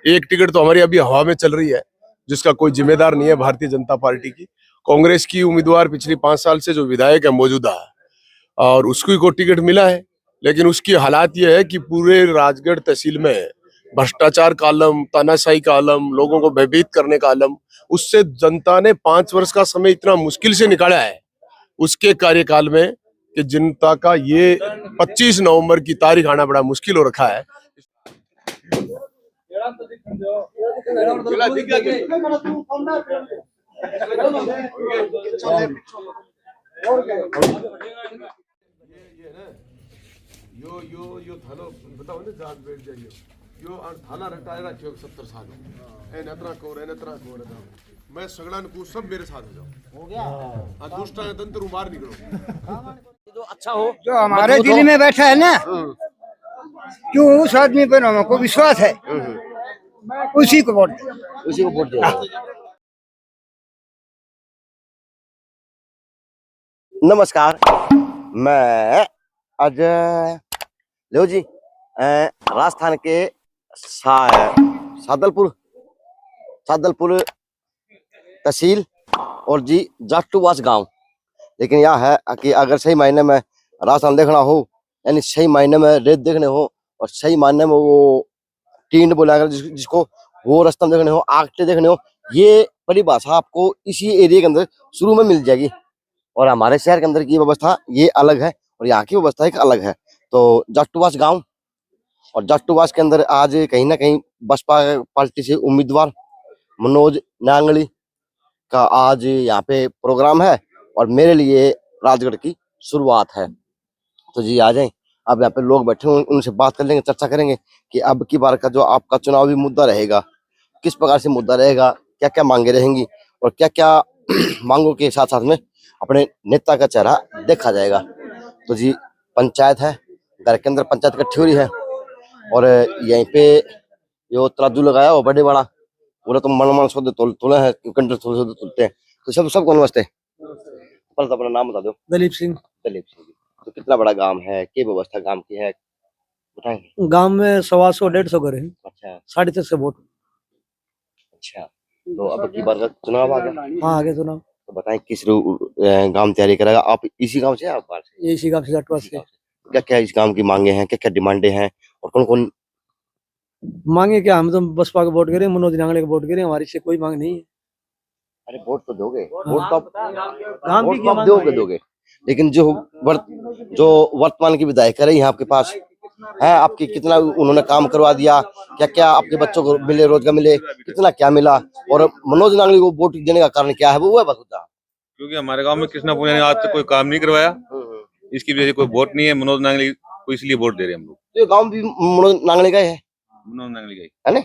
एक टिकट तो हमारी अभी हवा में चल रही है, जिसका कोई जिम्मेदार नहीं है भारतीय जनता पार्टी की। कांग्रेस की उम्मीदवार पिछली 5 साल से जो विधायक है मौजूदा, और उसको को टिकट मिला है, लेकिन उसकी हालात ये है कि पूरे राजगढ़ तहसील में भ्रष्टाचार का आलम, तानाशाही का आलम, लोगों को भयभीत करने का आलम, उससे जनता ने 5 वर्ष का समय इतना मुश्किल से निकाला है उसके कार्यकाल में कि जनता का ये 25 नवंबर की तारीख आना बड़ा मुश्किल हो रखा है। यो थानो बताओ ने जाग बैठ जाइयो यो थाना रटाए रखियो 70 साल ए नतना कोर मैं सगड़ान को सब मेरे साथ हो जाओ हो गया। हां दुष्टा है तंत्र मार निकलो जो अच्छा हो, जो हमारे दिल में बैठा है ना, क्यों उस आदमी पर हमको विश्वास है, उसी को वोट दे। नमस्कार, मैं अजय लो जी राजस्थान के सादलपुर तहसील और जी जाटूवास गांव। लेकिन यह है कि अगर सही मायने में राजस्थान देखना हो, यानी सही मायने में रेत देखने हो और सही मायने में वो टीन बोला जिसको वो रास्ता देखने हो, आगटे देखने हो, ये परिभाषा आपको इसी एरिया के अंदर शुरू में मिल जाएगी। और हमारे शहर के अंदर की व्यवस्था ये अलग है और यहाँ की व्यवस्था एक अलग है। तो जाटूवास गांव और जाटूवास के अंदर आज कहीं ना कहीं बसपा पार्टी से उम्मीदवार मनोज नांगली का आज यहाँ पे प्रोग्राम है और मेरे लिए राजगढ़ की शुरुआत है। तो जी आ जाएं, अब यहाँ पे लोग बैठे हुए, उनसे बात कर लेंगे, चर्चा करेंगे कि अब की बार का जो आपका चुनावी मुद्दा रहेगा, किस प्रकार से मुद्दा रहेगा, क्या क्या मांगे रहेंगी और क्या क्या मांगों के साथ साथ में अपने नेता का चेहरा देखा जाएगा। तो जी पंचायत है, घर के अंदर पंचायत इकट्ठी हो रही है और यहीं पे यो तराजू लगाया हो बड़े बड़ा, बोले तो मन सौदे तोले हैं, कंटर तोलते हैं। तो सबको नमस्ते। पर अपना नाम बता दो। दलीप सिंह। तो कितना बड़ा गांव है, क्या व्यवस्था गांव की है बताएंगे? गांव में 125-150 घर है। अच्छा, 350 वोट। अच्छा, तो अब की बार का चुनाव आ गया। हाँ आगे चुनाव। तो बताएं किस गांव तैयारी करेगा? आप इसी गांव से, आप बाहर से? ये इसी गांव से जाटवास से। क्या क्या इस गांव की मांगे हैं, क्या क्या डिमांडे हैं और कौन कौन मांगे क्या, हम तो बसपा को वोट करें, मनोज नांगले को वोट करें, हमारी से कोई मांग नहीं है। अरे वोट तो दोगे, वोट तो आप दोगे, लेकिन जो वर्तमान की विधायक है यहाँ आपके पास है, आपकी कितना उन्होंने काम करवा दिया, क्या क्या आपके बच्चों को मिले, रोजगार मिले, कितना क्या मिला, और मनोज नांगली को वोट देने का कारण क्या है वो है बता। क्योंकि हमारे गांव में कृष्णा पूजा ने आज तक कोई काम नहीं करवाया, इसकी वजह से कोई वोट नहीं है मनोज नांगली को, इसलिए वोट दे रहे हैं हम लोग। तो गाँव भी मनोज नांगली का है, मनोज नांगली का है ना?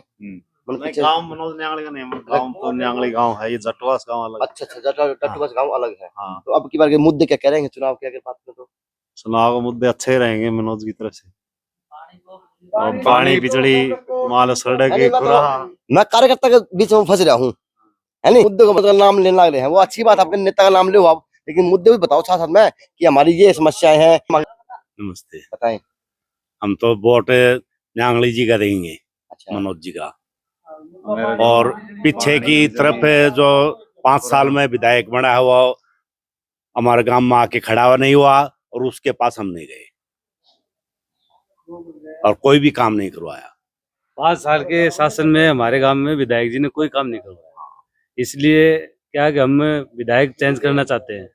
गांव मनोज नांगली का नहीं, गांव तो नांगली गांव है, ये जाटूवास गांव अलग। अच्छा, जाटूवास गांव अलग है। हाँ। तो अब की बार के मुद्दे क्या कह रहे हैं चुनाव के, अगर बात करें तो चुनाव के मुद्दे अच्छे रहेंगे मनोज की तरफ से। और पानी बिजली माल सड़क मैं कार्यकर्ता के बीच में फंस रहा हूँ, है नहीं? मुद्दे को मतलब नाम लेने लग रहे हैं, वो अच्छी बात, आपके नेता का नाम लो आप, लेकिन मुद्दे भी बताओ साथ साथ में कि हमारी ये समस्याएं हैं। नमस्ते, बताएं। हम तो वोट नांगली जी का देंगे। अच्छा। मनोज जी का। और पीछे की तरफ जो 5 साल में विधायक बना हुआ हमारे गांव में आके खड़ा नहीं हुआ और उसके पास हम नहीं गए और कोई भी काम नहीं करवाया। 5 साल के शासन में हमारे गांव में विधायक जी ने कोई काम नहीं करवाया, इसलिए क्या कि हम विधायक चेंज करना चाहते हैं,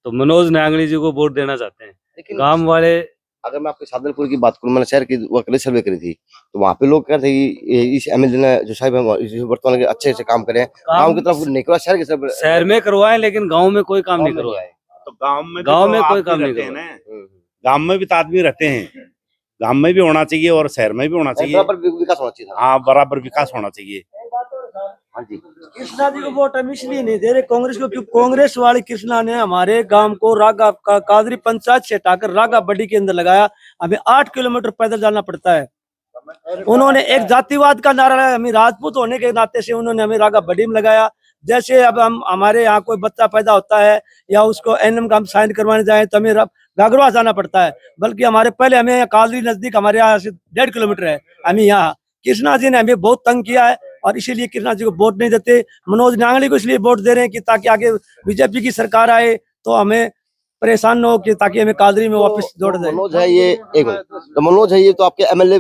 तो मनोज नांगली जी को वोट देना चाहते हैं। लेकिन गांव वाले, अगर मैं आपके सादलपुर की बात करूं, मैंने शहर की सर्वे करी थी, तो वहाँ पे लोग कहते हैं कि इस एमएलए ने जो साहब वर्तमान के अच्छे से काम करे, गांव की तरफ नहीं करवा, शहर की तरफ शहर में करवाए लेकिन गांव में कोई काम नहीं करवाए। तो गांव में कोई काम नहीं करवाए। गांव में भी तो आदमी रहते हैं, गांव में भी होना चाहिए और शहर में भी होना चाहिए, बराबर विकास होना चाहिए। हाँ, बराबर विकास होना चाहिए। हाँ जी, कृष्णा जी को वोट हम इसलिए नहीं दे रहे कांग्रेस को, क्योंकि कांग्रेस वाले कृष्णा ने हमारे गांव को रागा का कादरी पंचायत से हटाकर रागा बड्डी के अंदर लगाया। हमें 8 किलोमीटर पैदल जाना पड़ता है। उन्होंने एक जातिवाद का नारा लगाया, हमें राजपूत होने के नाते से उन्होंने हमें रागा बड्डी में लगाया। जैसे अब हम हमारे यहाँ कोई बच्चा पैदा होता है या उसको एनएम का हम साइन करवाने जाए तो हमें गागरवा जाना पड़ता है, बल्कि हमारे पहले हमें कादरी नजदीक, हमारे यहाँ से 1.5 किलोमीटर है, हमें यहाँ कृष्णा जी ने हमें बहुत तंग किया है और इसीलिए कृष्णा जी को वोट नहीं देते। मनोज नांगली को इसलिए वोट दे रहे हैं कि ताकि आगे बीजेपी की सरकार आए तो हमें परेशान न हो, कि ताकि हमें कादरी में वापस जोड़ दे। मनोज है ये, एक मिनट, तो मनोज है ये तो आपके एमएलए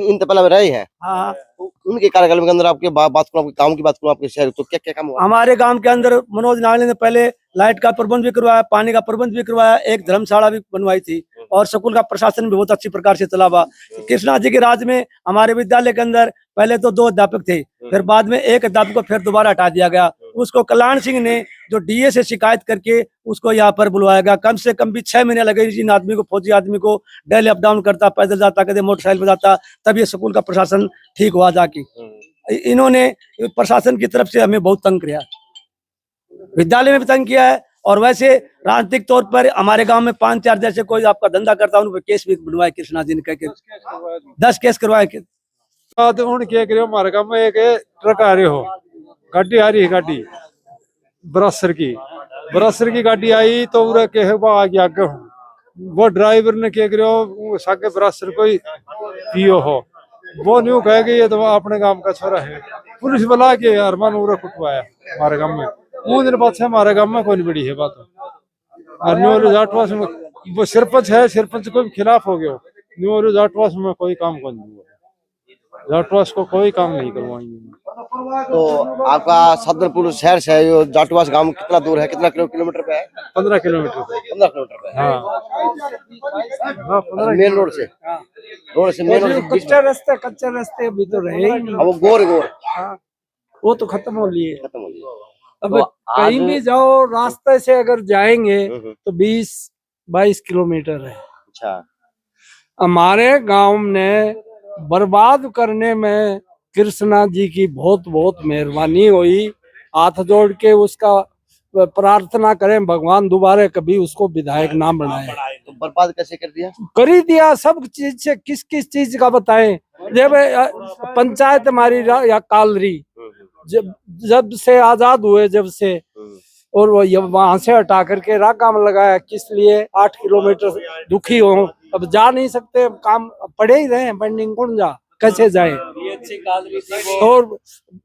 इन तपला में रहे हैं। हाँ, तो उनके कार्यकाल के अंदर आपके बात करूं, आपके काम की बात करूं, आपके शहर तो क्या क्या काम हुआ? हमारे गांव के अंदर मनोज नागले ने पहले लाइट का प्रबंध भी करवाया, पानी का प्रबंध भी करवाया, एक धर्मशाला भी बनवाई थी और स्कूल का प्रशासन भी बहुत अच्छी प्रकार से चला हुआ। कृष्णा जी के राज में हमारे विद्यालय के अंदर पहले तो 2 अध्यापक थे, फिर बाद में एक अध्यापक को फिर दोबारा हटा दिया गया। उसको कल्याण सिंह ने जो डीए से शिकायत करके उसको यहाँ पर बुलवाया गया। कम से कम भी 6 महीने लगे इन आदमी को, फौजी आदमी को। डेली अप डाउन करता, पैदल जाता, कभी मोटरसाइकिल पर जाता, तब ये स्कूल का प्रशासन ठीक हुआ जाके। इन्होंने प्रशासन की तरफ से हमें बहुत तंग किया, विद्यालय में भी तंग किया है। और वैसे राजनीतिक तौर पर हमारे गांव में 5-4 जैसे कोई आपका धंधा करता है उन पर केस भी बनवाए कृष्णा जी ने, कह के 10 केस करवाए। हमारे गाँव में एक ट्रक आ रही हो, गाड़ी आ रही है, गाड़ी बरसर की गाड़ी आई तो उरे के आ गया आगे। वो ड्राइवर ने क्या करो साके बरसर कोई पियो हो, वो न्यू कह गई ये तो अपने गांव का छोरा है। पुलिस बुला के यार मन उरे कुटवाया हमारे गांव में। वो दिन बाद से हमारे गांव में कोई बड़ी है बात। और न्यू जाटवास में वो सरपंच है, सरपंच को खिलाफ हो गया। न्यू जाटवास में कोई काम कौन हुआ, जाटवास को कोई काम नहीं करवाएंगे। तो आपका सदरपुर शहर से जो जाटवास गांव कितना दूर है, कितना किलोमीटर पे है? 15 किलोमीटर पे। 15 किलोमीटर पे। हाँ, मेन रोड से, मेन रोड से कच्चे रास्ते अभी तो रहे ही नहीं। वो गोर वो तो खत्म हो लिए। खत्म हो गया। अब तो कहीं भी जाओ रास्ते से अगर जाएंगे तो 20-22 किलोमीटर है। अच्छा, हमारे गांव ने बर्बाद करने में कृष्णा जी की बहुत बहुत मेहरबानी हुई। हाथ जोड़ के उसका प्रार्थना करें भगवान दोबारा कभी उसको विधायक ना बनाए। तो बर्बाद कैसे कर दिया? कर ही दिया सब चीज से। किस किस चीज का बताएं? जब पंचायत हमारी या कालरी जब से आजाद हुए, जब से, और वो वहां से हटा करके रागा में लगाया, किस लिए? 8 किलोमीटर दुखी हो, अब जा नहीं सकते, काम पड़े ही रहे, पेंडिंग कौन जा, कैसे जाए? और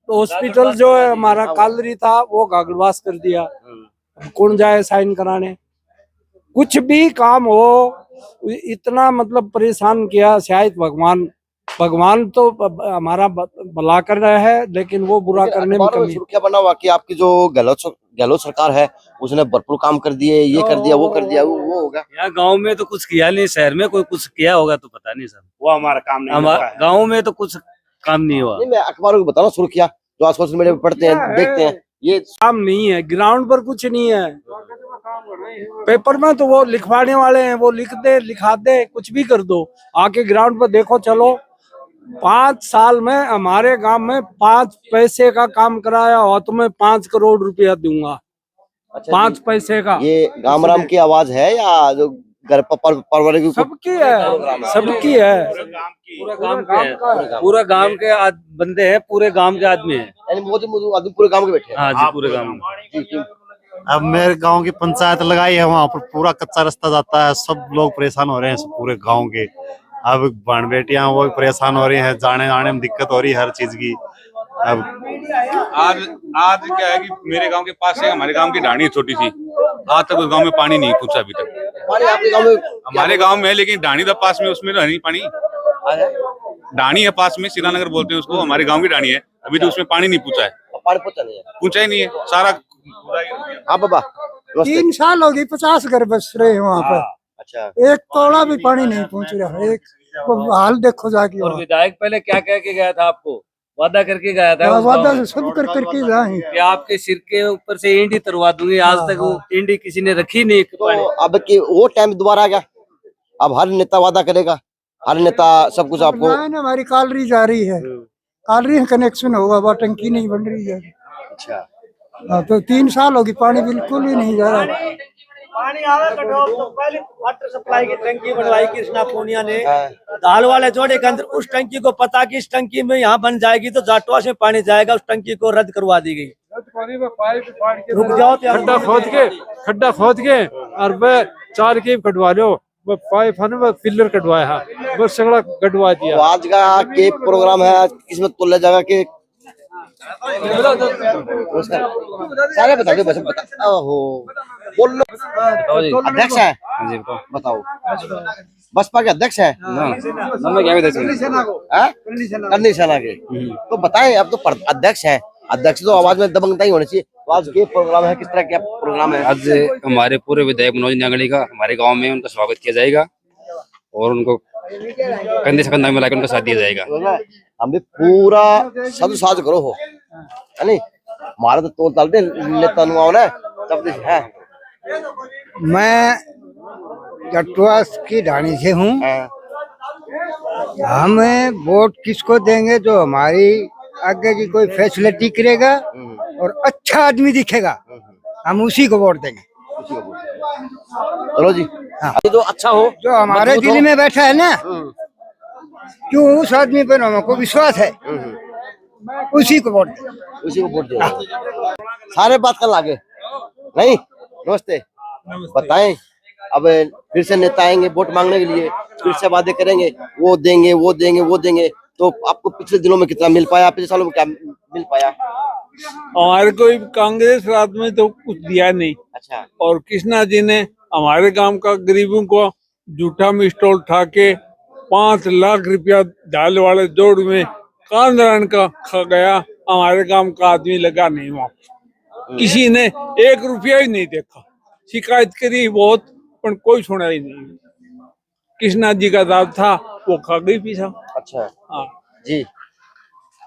हॉस्पिटल जो है हमारा कालरी था वो गागड़वास कर दिया, कौन जाए साइन कराने? कुछ भी काम हो इतना मतलब परेशान किया। शायद भगवान तो हमारा भला कर रहा है, लेकिन वो बुरा करने में कमी। क्या बना हुआ कि आपकी जो गहलोत सरकार है उसने भरपूर काम कर दिए, ये कर दिया, वो कर दिया, वो होगा? यहाँ गांव में तो कुछ किया नहीं, शहर में कोई कुछ किया होगा तो पता नहीं सर। वो हमारा काम नहीं, हमारे गाँव में तो कुछ काम नहीं हुआ। नहीं, मैं अखबारों को बताना सुर्खियां जो आज सोशल मीडिया पे पढ़ते हैं, देखते हैं, ये काम नहीं है, ग्राउंड पर कुछ नहीं है। पेपर में तो वो लिखवाने वाले हैं, वो लिख दे, लिखा दे, कुछ भी कर दो। आके ग्राउंड पर देखो, चलो 5 साल में हमारे गांव में 5 पैसे का काम कराया हो तो मैं 5 करोड़ रुपया दूंगा। अच्छा, 5 पैसे का। ये गामराम की आवाज है या जो घर पर परवरे की? सबकी है, सबकी है। पूरा गांव के बंदे हैं, पूरे गांव के आदमी हैं। यानी मोदी आदमी पूरे गांव के बैठे हैं। हाँ जी, पूरे गांव में। अब मेरे गांव की पंचायत लगाई है, वहाँ पर पूरा कच्चा रास्ता जाता है, सब लोग परेशान हो रहे हैं, पूरे गांव के। अब बहन बेटियां वो परेशान हो रही हैं, जाने आने में दिक्कत हो रही है हर चीज की। अब आज क्या है कि मेरे गांव के पास से हमारे गांव की ढाणी छोटी सी, आज तक उस गांव में पानी नहीं पहुंचा अभी तक। पानी आपके गांव में? हमारे गांव में है, लेकिन ढाणी का पास में, उसमें तो है नहीं पानी। ढाणी है पास में, श्रीनगर बोलते हैं उसको, हमारे गांव की ढाणी है, अभी तो उसमें पानी नहीं पहुंचा है। पानी पहुंचा नहीं है? पहुंचा ही नहीं है सारा। हाँ बाबा, 3 साल हो गई, 50 घर बस रहे हैं वहाँ पर। अच्छा, एक तोड़ा भी पानी नहीं पहुँच रहा। एक हाल देखो जाके। और विधायक पहले क्या कह के गया था आपको? वादा करके गया था उस वादा गाँव में सब करके जाए कि आपके सिर के ऊपर से इंडी तरवा दूंगी। आज तक वो इंडी किसी ने रखी नहीं। तो अब की वो टाइम दोबारा आ गया। अब हर नेता वादा करेगा, हर नेता सब कुछ आपको। हमारी कालरी जा रही है, कालरी कनेक्शन होगा, वो टंकी नहीं बन रही है। अच्छा, तो 3 साल होगी, पानी बिल्कुल ही नहीं जा रहा। पानी आवे कटो तो पहले वाटर सप्लाई की टंकी बनवाई कृष्णा पूनिया ने दाल वाले जोड़े के अंदर। उस टंकी को पता कि इस टंकी में यहाँ बन जाएगी तो जाटवास में पानी जाएगा, उस टंकी को रद्द करवा दी गई। रुक जाओ, खड्डा खोद के और 4 की कटवा लो, पाइप है ना पिलर कटवाया है, बस सगड़ा कटवा दिया। तो आज का के प्रोग्राम है, किसमें तोले जगह के सारे बता दो, बस बता। ओहो बोल लो। अध्यक्ष है बताओ, बसपा के अध्यक्ष है करनी सेना के, तो बताएं। अब तो अध्यक्ष है, अध्यक्ष तो आवाज में दबंगता ही होनी चाहिए। तो आज ये प्रोग्राम है, किस तरह का प्रोग्राम है? आज हमारे पूरे विधायक मनोज नांगली का हमारे गांव में उनका स्वागत किया जाएगा और उनको कंधे से कंधा मिलाकर उनका साथ दिया जाएगा। हम भी पूरा साधु साज करो हो, है नहीं? हमारा तो तोल ताल दे लेता नुआओ ना तब है। मैं जटवास की ढाणी से हूँ। हमें वोट किसको देंगे जो हमारी आगे की कोई फैसिलिटी करेगा और अच्छा आदमी दिखेगा, हम उसी को वोट देंगे। चलो जी, हाँ। ये तो अच्छा हो जो हमारे दिल में बैठा है ना, क्यों उस आदमी पर हमको विश्वास है, उसी को वोट देंगे। उसी को वोट देंगे। सारे बात कर लागे नहीं। नमस्ते, बताएं। अब फिर से नेता आएंगे वोट मांगने के लिए, फिर से वादे करेंगे, वो देंगे वो देंगे वो देंगे। तो आपको पिछले दिनों में कितना मिल पाया, पिछले सालों में क्या मिल पाया? हमारे कोई कांग्रेस रात में तो कुछ दिया नहीं। अच्छा। और कृष्णा जी ने हमारे गांव का गरीबों को जूठा में स्टॉल उठा के 5 लाख रुपया दाल वाले जोड़ में कांदरान का खा गया। हमारे गांव का आदमी लगा नहीं वहाँ, किसी ने 1 रुपया ही नहीं देखा। शिकायत करी बहुत, पर कोई सुना ही नहीं। कृष्णा जी का दाद था, वो खा गई पीछा। अच्छा हाँ जी।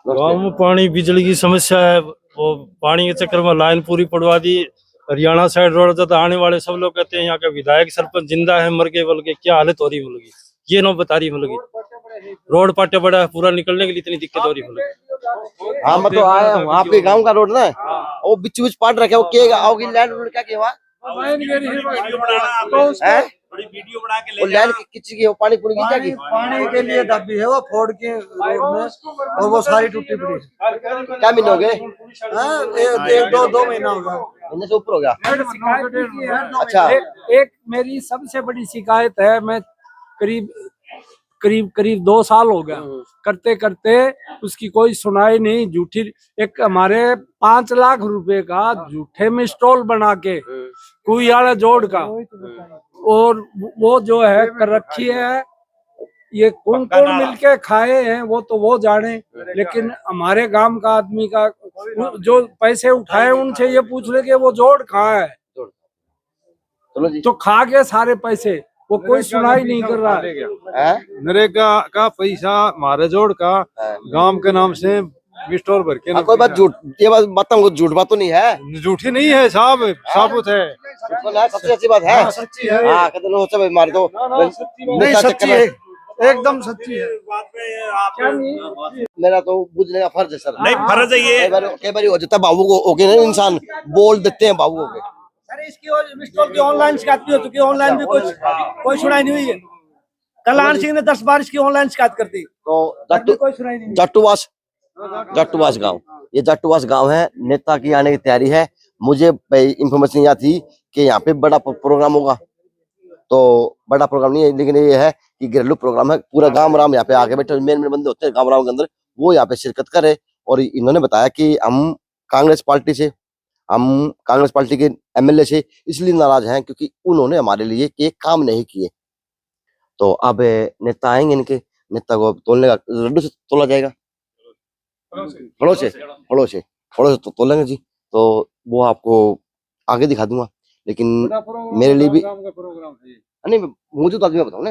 गाँव में पानी बिजली की समस्या है, वो पानी के चक्कर में लाइन पूरी पड़वा दी। हरियाणा साइड रोड जाता, आने वाले सब लोग कहते हैं यहाँ का विधायक सरपंच जिंदा है मर के, बोल के क्या हालत हो रही है, ये नो बता रही है। रोड पाटे बड़ा है, पूरा निकलने के लिए इतनी दिक्कत हो रही है। हाँ मैं तो आया हूँ, आपके गांव का रोड ना वो बीच बीच पाट रखे, वो क्या आओगी लैंड रोड क्या किया वीडियो बना के वो लैंड किसी की पानी पूरी की क्या की? पानी के लिए दबी है वो फोड़ के रोड में, और वो सारी टूटी पड़ी। क्या महीने हो गए? 1-2 महीना हो गया, महीने से ऊपर हो गया। अच्छा। एक मेरी सबसे बड़ी शिकायत है, मैं करीब 2 साल हो गया करते करते उसकी कोई सुनाई नहीं। झूठी एक हमारे 5 लाख रुपए का झूठे में स्टॉल बना के कुइयाड़ा जोड़ का, और वो जो है कर रखी है। ये कौन मिलके खाए हैं वो तो वो जाने, लेकिन हमारे गांव का आदमी का जो पैसे उठाए उनसे ये पूछ ले कि वो जोड़ कहाँ है, तो खा के सारे पैसे, वो कोई सुनाई नहीं कर रहा है। नरेगा का पैसा हमारे जोड़ का गांव के नाम से स्टोर भर के। कोई बात झूठ, ये बात झूठ बात तो नहीं है, झूठी नहीं है साहब, साबुत है। सबसे अच्छी बात है, सच्ची है। हाँ कहते लोग सब मार दो, नहीं सच्ची है, एकदम सच्ची है। मेरा तो बुझने का फर्ज है सर। नहीं फर्ज है ये, कई बार हो जाता बाबू को ओके ना, इंसान बोल देते हैं बाबू को। अरे इसकी स्टॉल की ऑनलाइन शिकायत भी हो चुकी है, ऑनलाइन भी कोई सुनाई नहीं हुई है। कल्याण सिंह ने 10 बार इसकी ऑनलाइन शिकायत कर दी, तो कोई सुनाई नहीं। जट्टूवास गांव, ये जट्टूवास गांव है। नेता की आने की तैयारी है। मुझे इंफॉर्मेशन यह थी कि यहाँ पे बड़ा प्रोग्राम होगा, तो बड़ा प्रोग्राम नहीं है, लेकिन ये है कि घरेलू प्रोग्राम है। पूरा गांव राम यहाँ पे आके बैठे, मेन बंदे होते हैं गांव राम के अंदर, वो यहाँ पे शिरकत करे। और इन्होंने बताया कि हम कांग्रेस पार्टी के एमएलए से इसलिए नाराज हैं क्योंकि उन्होंने हमारे लिए एक काम नहीं किए। तो अब नेता आएंगे, इनके नेता को तोलने का, लड्डू से तोला जाएगा, फड़ों से तोलेंगे जी। तो वो आपको आगे दिखा दूंगा, लेकिन मेरे लिए भी नहीं, मुझे तो आदमी बताऊँ ना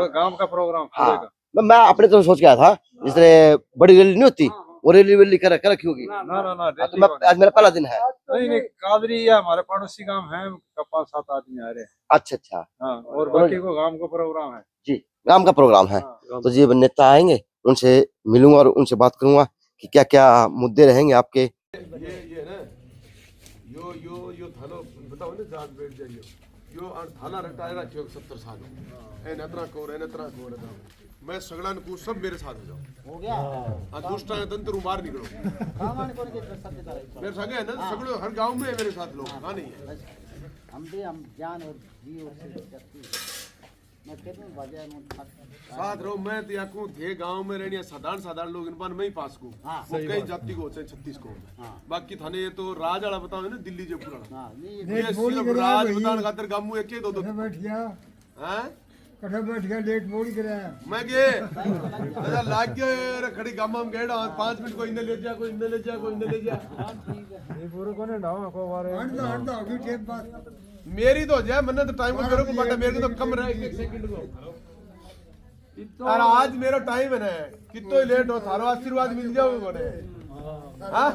गांव का प्रोग्राम। हाँ मैं अपने तो सोच के आया था, जिस तरह बड़ी रैली नहीं होती, वो रैली वेली कर रखी होगी। तो आज मेरा पहला दिन है। नहीं कादरी या हमारे पड़ोसी गांव है, 5-7 आदमी आ रहे हैं। अच्छा। हाँ, और बाकी को गांव का प्रोग्राम है जी, गांव का प्रोग्राम है। तो जी नेता आएंगे, उनसे मिलूंगा और उनसे बात करूंगा कि क्या क्या मुद्दे रहेंगे आपके। ये ना यो थानो बताओ ना, जान बैठ जाइयो यो थाना रटाए रखियो 70 साल ए नतरा कोर मैं सगड़न को सब मेरे साथ हो गया। हां दुष्टा तंत्र मार निकलो मेरे संगे है ना, सगड़ो हर गांव में है मेरे साथ लोग। हां नहीं है, हम जान और जी साथ रहो मैं तो या को थे गांव में रहनी साधारण लोग इन पर मैं ही पास को कई जाति को चाहे 36 को बाकी थाने ये तो राज वाला बताओ ना दिल्ली जयपुर वाला ये सिर्फ राज बताने खातिर गामू एक दो बैठ गया हैं कठे बैठ गया लेट बोली करे मैं के दादा लाग गया यार खड़ी गामा में गेड़ा 5 मिनट को इन्ने ले जा कोई इन्ने ले जा कोई इन्ने ले जा ये पूरे कोने डाव को बारे हट दो अभी टेप बात मेरी तो जाए मैंने तो टाइम को मेरे को पता मेरे को तो कम रहा है 1 सेकंड को यार आज मेरा टाइम है ना कितो ही लेट हो थारो आशीर्वाद मिल जाओ कोने हां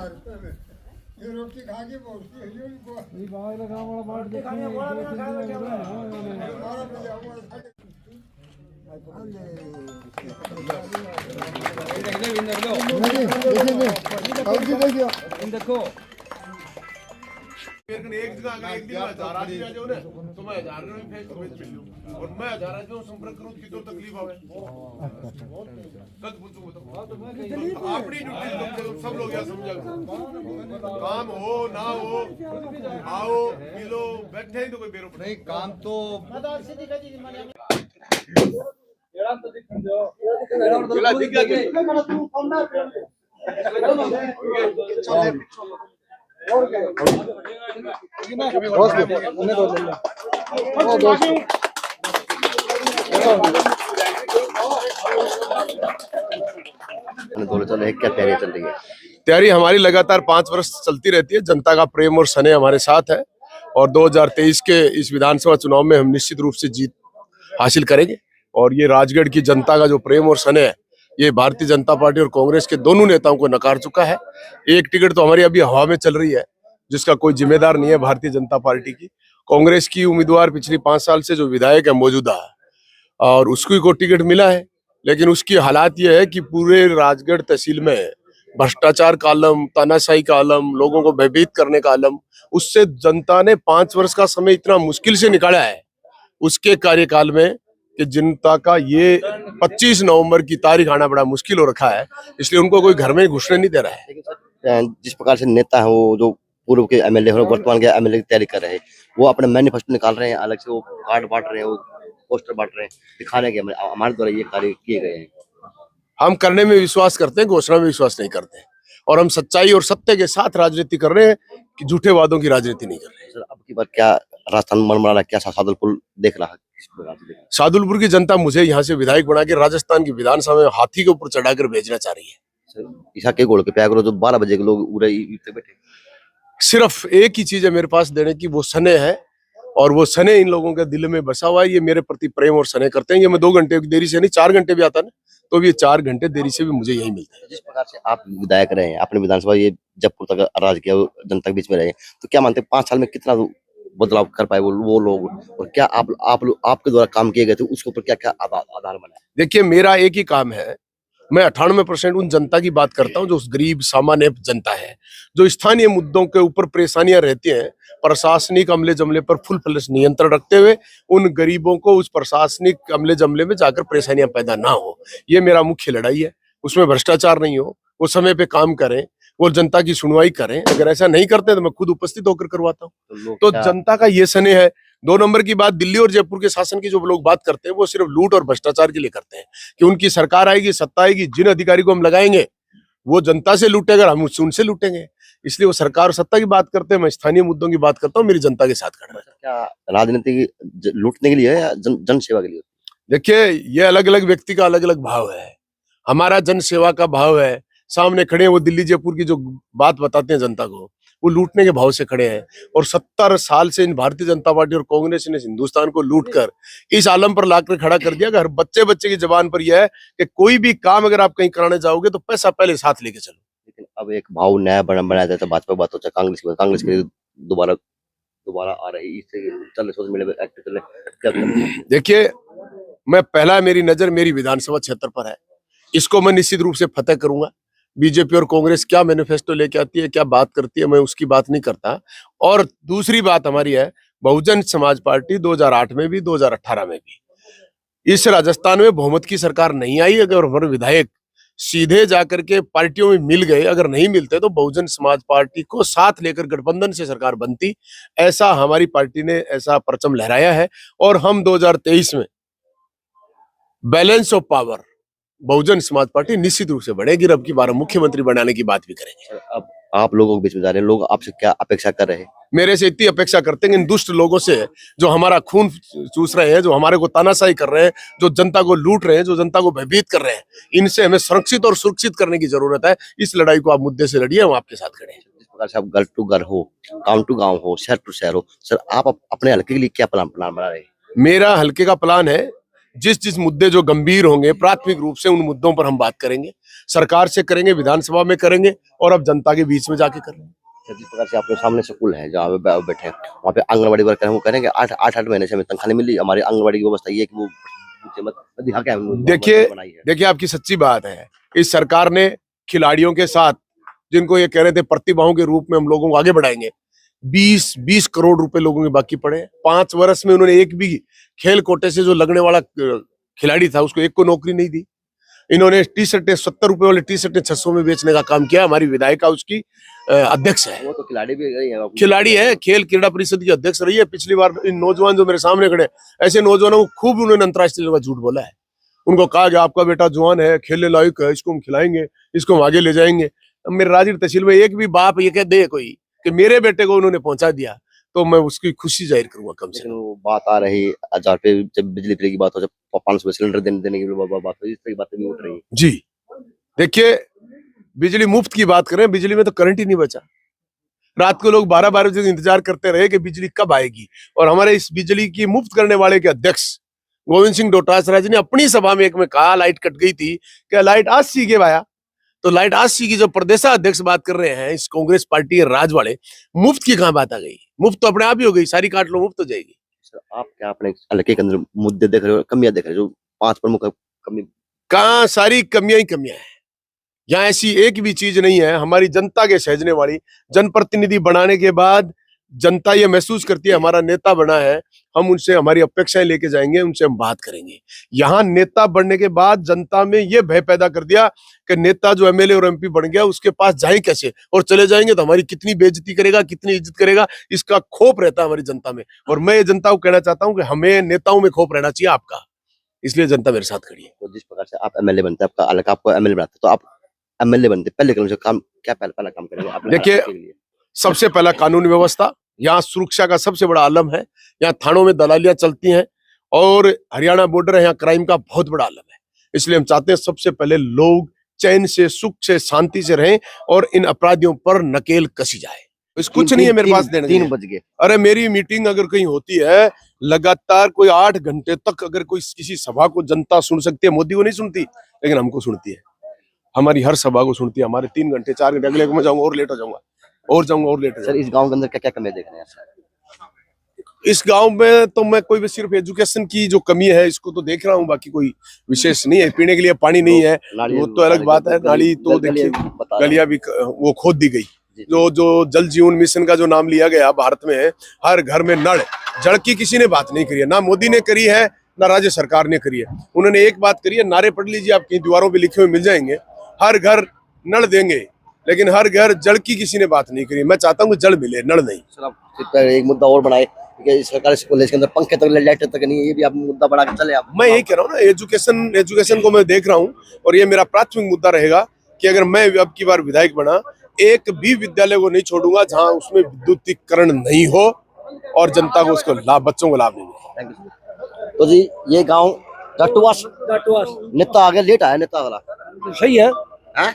ये रोटी खा के बोलती है ये बाहर लगा वाला बाट देखो एक जगह अगर एक दिन 1000 आदमी आ जाओ ना तो मैं 1000 में फेस टू फेस मिल लूं और मैं 1000 आदमी को संपर्क करूं कि तो तकलीफ आवे कल पूछूं तो अपनी ड्यूटी सब लोग यहां समझा काम हो ना हो आओ मिलो बैठे ही तो कोई बेरो नहीं काम तो क्या तैयारी चल रही है? तैयारी हमारी लगातार 5 वर्ष चलती रहती है। जनता का प्रेम और स्नेह हमारे साथ है और 2023 के इस विधानसभा चुनाव में हम निश्चित रूप से जीत हासिल करेंगे और ये राजगढ़ की जनता का जो प्रेम और स्नेह है ये भारतीय जनता पार्टी और कांग्रेस के दोनों नेताओं को नकार चुका है। एक टिकट तो हमारी अभी हवा में चल रही है जिसका कोई जिम्मेदार नहीं है भारतीय जनता पार्टी की। कांग्रेस की उम्मीदवार पिछली 5 साल से जो विधायक है मौजूदा और उसको को टिकट मिला है, लेकिन उसकी हालात ये है कि पूरे राजगढ़ तहसील में भ्रष्टाचार का आलम, तानाशाही का आलम, लोगों को भयभीत करने का आलम, उससे जनता ने 5 वर्ष का समय इतना मुश्किल से निकाला है उसके कार्यकाल में कि जनता का ये 25 नवंबर की तारीख आना बड़ा मुश्किल हो रखा है, इसलिए उनको कोई घर में घुसने नहीं दे रहा है। जिस प्रकार से नेता है वो जो पूर्व के एमएलए और वर्तमान के एमएलए की तैयारी कर रहे हैं, वो अपने मैनिफेस्टो निकाल रहे हैं, अलग से वो कार्ड बांट रहे हैं, वो पोस्टर बांट रहे हैं, दिखाने के हमारे द्वारा ये कार्य किए गए हैं। हम करने में विश्वास करते हैं, घोषणा में विश्वास नहीं करते और हम सच्चाई और सत्य के साथ राजनीति कर रहे हैं कि झूठे वादों की राजनीति नहीं कर रहे। सर, अब की बार क्या राजस्थान मन बना रहा है, क्या सादुलपुर देख रहा है? सादुलपुर की जनता मुझे यहाँ से विधायक बना के राजस्थान की विधानसभा में हाथी के ऊपर चढ़ाकर भेजना चाह रही है। ईसा के गोल के प्याग जो 12 बजे के लोग उड़े बैठे, सिर्फ एक ही चीज है मेरे पास देने की, वो स्नेह है और वो स्नेह इन लोगों के दिल में बसा हुआ है। ये मेरे प्रति प्रेम और स्नेह करते हैं। ये मैं 2 घंटे देरी से नहीं 4 घंटे भी आता ना तो ये 4 घंटे देरी से भी मुझे यही मिलता है। जिस प्रकार से आप विधायक रहे हैं, अपने विधानसभा ये जयपुर तक राज किया, जनता के बीच में रहे, तो क्या मानते हैं 5 साल में कितना बदलाव कर पाए वो लोग, और क्या आपके द्वारा काम किए गए थे उसके ऊपर क्या क्या आधार बना? देखिए, मेरा एक ही काम है, मैं 98% उन जनता की बात करता हूं जो उस गरीब सामान्य जनता है, जो स्थानीय मुद्दों के ऊपर परेशानियां रहती हैं, प्रशासनिक अमले जमले पर फुल फ्लैश नियंत्रण रखते हुए उन गरीबों को उस प्रशासनिक अमले जमले में जाकर परेशानियां पैदा ना हो, ये मेरा मुख्य लड़ाई है। उसमें भ्रष्टाचार नहीं हो, वो समय पे काम करें, वो जनता की सुनवाई करें। अगर ऐसा नहीं करते तो मैं खुद उपस्थित होकर करवाता हूँ। तो जनता का ये स्नेह है। 2 नंबर की बात, दिल्ली और जयपुर के शासन की जो लोग बात करते हैं वो सिर्फ लूट और भ्रष्टाचार के लिए करते हैं कि उनकी सरकार आएगी, सत्ता आएगी, जिन अधिकारी को हम लगाएंगे वो जनता से लूटेगा, हम उनसे लूटेंगे। इसलिए वो सरकार और सत्ता की बात करते हैं, मैं स्थानीय मुद्दों की बात करता हूँ, मेरी जनता के साथ खड़ा है। क्या राजनीति लूटने के लिए है या जन सेवा के लिए? देखिए, ये अलग अलग व्यक्ति का अलग अलग भाव है। हमारा जन सेवा का भाव है। सामने खड़े हैं वो दिल्ली जयपुर की जो बात बताते हैं जनता को, वो लूटने के भाव से खड़े हैं और 70 साल से इन भारतीय जनता पार्टी और कांग्रेस ने हिंदुस्तान को लूट कर इस आलम पर लाकर खड़ा कर दिया कि हर बच्चे की जबान पर यह है कि कोई भी काम अगर आप कहीं कराने जाओगे तो पैसा पहले साथ लेके चलो। लेकिन अब एक भाव नया बनाया जाता है, भाजपा बात होता है, कांग्रेस के दोबारा आ रही, इससे चल सोशल मीडिया पे एक्टिव चले। देखिए, मैं पहला मेरी नजर मेरी विधानसभा क्षेत्र पर है, इसको मैं निश्चित रूप से फतेह करूंगा। बीजेपी और कांग्रेस क्या मैनिफेस्टो लेके आती है, क्या बात करती है, मैं उसकी बात नहीं करता। और दूसरी बात हमारी है, बहुजन समाज पार्टी 2008 में भी 2018 में भी इस राजस्थान में बहुमत की सरकार नहीं आई। अगर हमारे विधायक सीधे जाकर के पार्टियों में मिल गए, अगर नहीं मिलते तो बहुजन समाज पार्टी को साथ लेकर गठबंधन से सरकार बनती। ऐसा हमारी पार्टी ने ऐसा परचम लहराया है और हम 2023 में balance of power Bahujan Samaj party निश्चित रूप से बढ़ेगी और अब की बार मुख्यमंत्री बनाने की बात भी करेंगे। अब आप लोगों के बीच में जा रहे हैं, लोग आपसे क्या अपेक्षा कर रहे हैं? मेरे से इतनी अपेक्षा करते हैं इन दुष्ट लोगों से जो हमारा खून चूस रहे हैं, जो हमारे को तानाशाही कर रहे हैं, जो जनता को लूट रहे हैं, जो जनता को भयभीत कर रहे हैं, इनसे हमें संरक्षित और सुरक्षित करने की जरूरत है। इस लड़ाई को आप मुद्दे से लड़िए, हम आपके साथ खड़े हैं। जिस प्रकार से आप घर टू घर हो, गांव टू गांव हो, शहर टू शहर हो, सर आप अपने हल्के के लिए क्या प्लान बना रहे हैं? मेरा हल्के का प्लान है, जिस जिस मुद्दे जो गंभीर होंगे प्राथमिक रूप से उन मुद्दों पर हम बात करेंगे, सरकार से करेंगे, विधानसभा में करेंगे और अब जनता के बीच में जाके करेंगे। जिस प्रकार से आपके सामने स्कूल है जहाँ पे बैठे हैं, वहाँ पे आंगनबाड़ी वर्कर हैं, वो करेंगे 8 महीने से हमें तनख्वाह नहीं मिली, हमारी आंगनबाड़ी की व्यवस्था ये है कि वो देखिए आपकी सच्ची बात है, इस सरकार ने खिलाड़ियों के साथ जिनको ये कह रहे थे प्रतिभाओं के रूप में हम लोगों को आगे बढ़ाएंगे, 20 करोड़ रुपए लोगों के बाकी पड़े। 5 वर्ष में उन्होंने एक भी खेल कोटे से जो लगने वाला खिलाड़ी था उसको एक को नौकरी नहीं दी। इन्होंने टी शर्टें 70 रुपए वाली टी शर्टें 600 में बेचने का काम किया। हमारी विधायिका उसकी अध्यक्ष है, वो तो खिलाड़ी भी रही है, खिलाड़ी है, खेल क्रीड़ा परिषद की अध्यक्ष रही है। पिछली बार इन नौजवान जो मेरे सामने खड़े, ऐसे नौजवानों को खूब उन्होंने अंतर्राष्ट्रीय लेवल झूठ बोला है। उनको कहा कि आपका बेटा जवान है, खेलने लायक है, इसको हम खिलाएंगे, इसको हम आगे ले जाएंगे। मेरे राजगीर तहसील में एक भी बाप ये कह दे कोई कि मेरे बेटे को उन्होंने पहुंचा दिया तो मैं उसकी खुशी जाहिर करूंगा कम से कम। वो बात आ रही 1000 पे, जब बिजली फ्री की बात हो, जब 500 सिलेंडर देने की बात हो, इस तरह की बातें भी उठ रही है। जी देखिए, बिजली मुफ्त की बात करें, बिजली में तो करंट ही नहीं बचा। रात को लोग 12-12 बजे इंतजार करते रहे कि बिजली कब आएगी, और हमारे इस बिजली की मुफ्त करने वाले के अध्यक्ष गोविंद सिंह डोटासरा जी ने अपनी सभा में एक में कहा लाइट कट गई थी, क्या लाइट आज सी के आया? तो लाइट आज सी की जो प्रदेशाध्यक्ष बात कर रहे हैं इस कांग्रेस पार्टी के राज वाले, मुफ्त की कहां बात आ गई? मुफ्त तो अपने आप ही हो गई, सारी काट लो मुफ्त हो जाएगी। सर आप क्या अपने हल्के के अंदर मुद्दे देख रहे हो, कमियां देख रहे हो, जो 5 प्रमुख कमी? कहां, सारी कमियां ही कमियां हैं। यहाँ ऐसी एक भी चीज नहीं है हमारी जनता के सहजने वाली। जनप्रतिनिधि बनाने के बाद जनता ये महसूस करती है हमारा नेता बना है, हम उनसे हमारी अपेक्षाएं लेके जाएंगे, उनसे हम बात करेंगे। यहाँ नेता बनने के बाद जनता में ये भय पैदा कर दिया कि नेता जो एमएलए और एमपी बन गया उसके पास जाए कैसे, और चले जाएंगे तो हमारी कितनी बेइज्जती करेगा, कितनी इज्जत करेगा, इसका खौफ रहता है हमारी जनता में। और मैं ये जनता को कहना चाहता हूँ कि हमें नेताओं में खौफ रहना चाहिए आपका, इसलिए जनता मेरे साथ खड़ी है। तो जिस प्रकार से आप एमएलए बनते हैं, आपका अलग आपको एमएलए बनाते, तो आप एमएलए बनते पहले काम क्या पहला काम करेंगे? देखिए, सबसे पहला कानून व्यवस्था। यहाँ सुरक्षा का सबसे बड़ा आलम है, यहाँ थानों में दलालियां चलती हैं और हरियाणा बॉर्डर है, यहाँ क्राइम का बहुत बड़ा आलम है। इसलिए हम चाहते हैं सबसे पहले लोग चैन से, सुख से, शांति से रहें और इन अपराधियों पर नकेल कसी जाए। इस कुछ नहीं है मेरे पास देने। 3 बज गए। अरे मेरी मीटिंग अगर कहीं होती है लगातार कोई 8 घंटे तक, अगर कोई किसी सभा को जनता सुन सकती है, मोदी को नहीं सुनती, लेकिन हमको सुनती है। हमारी हर सभा को सुनती है। हमारे 3 घंटे 4 घंटे, अगले को मैं जाऊंगा और लेट हो जाऊंगा और जाऊंगा और लेट हो सर इस गांव के अंदर क्या क्या कमियां देख रहे हैं सर? इस गांव में तो मैं कोई भी सिर्फ एजुकेशन की जो कमी है इसको तो देख रहा हूँ, बाकी कोई विशेष नहीं है। पीने के लिए पानी नहीं है, वो तो अलग बात है। नाली तो देखिए, गलियां भी वो खोद दी गई। जो जल जीवन मिशन का जो नाम लिया गया भारत में, हर घर में नल जल की किसी ने बात नहीं करी है, ना मोदी ने करी है ना राज्य सरकार ने करी है। उन्होंने एक बात करी है, नारे पढ़ लीजिए, आपकी दीवारों पे लिखे हुए मिल जाएंगे, हर घर नल देंगे, लेकिन हर घर जल की किसी ने बात नहीं करी। मैं चाहता हूँ कि जल मिले, नल नहीं। सर आप एक मुद्दा और बनाए कि सरकारी कॉलेज के अंदर पंखे तक, लाइट तक नहीं है, ये भी आप मुद्दा बना के चले। आप, मैं यही कह रहा हूँ ना, एजुकेशन को मैं देख रहा हूँ और ये मेरा प्राथमिक मुद्दा रहेगा कि अगर मैं अब की बार विधायक बना, एक भी विद्यालय को नहीं छोड़ूंगा जहाँ उसमें विद्युतीकरण नहीं हो और जनता को उसको लाभ, बच्चों को लाभ नहीं मिले। तो जी ये गाँव जाटुवास नेता आ गया, लेट आया नेता वाला, सही है,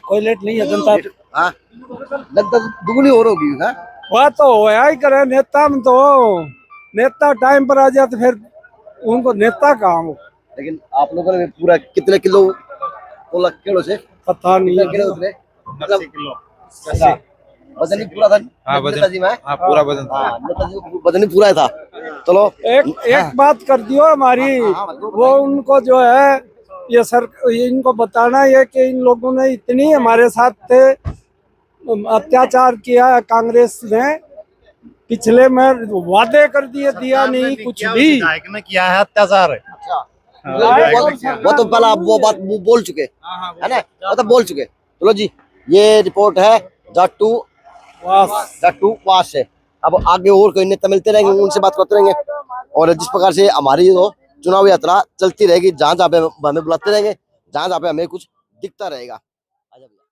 कोई लेट नहीं है। जनता दुगनी और होगी है, वह तो होया ही करे। नेता में तो नेता टाइम पर आ जाए तो फिर उनको नेता काम। लेकिन आप लोगों ने पूरा कितने किलो से पता नहीं है, मतलब वजन ही पूरा था। नेताजी में पूरा वजन था, नेताजी को वजन ही पूरा था। चलो एक बात कर दियो हमारी, वो उनको जो है ये सर, इनको बताना है कि इन लोगों ने इतनी हमारे साथ थे अत्याचार किया है कांग्रेस ने, पिछले में वादे कर दिए, दिया नहीं कुछ भी। विधायक ने किया है अत्याचार। वो तो पहला वो बात वो बोल चुके है ना, वो तो बोल चुके। चलो जी, ये रिपोर्ट है जाटुवास से। अब आगे और कोई नेता मिलते रहेंगे, उनसे बात करते रहेंगे। और जिस प्रकार से हमारी जो चुनाव यात्रा चलती रहेगी, जहाँ जहाँ पे हमें बुलाते रहेंगे, जहाँ जहाँ पे हमें कुछ दिखता रहेगा।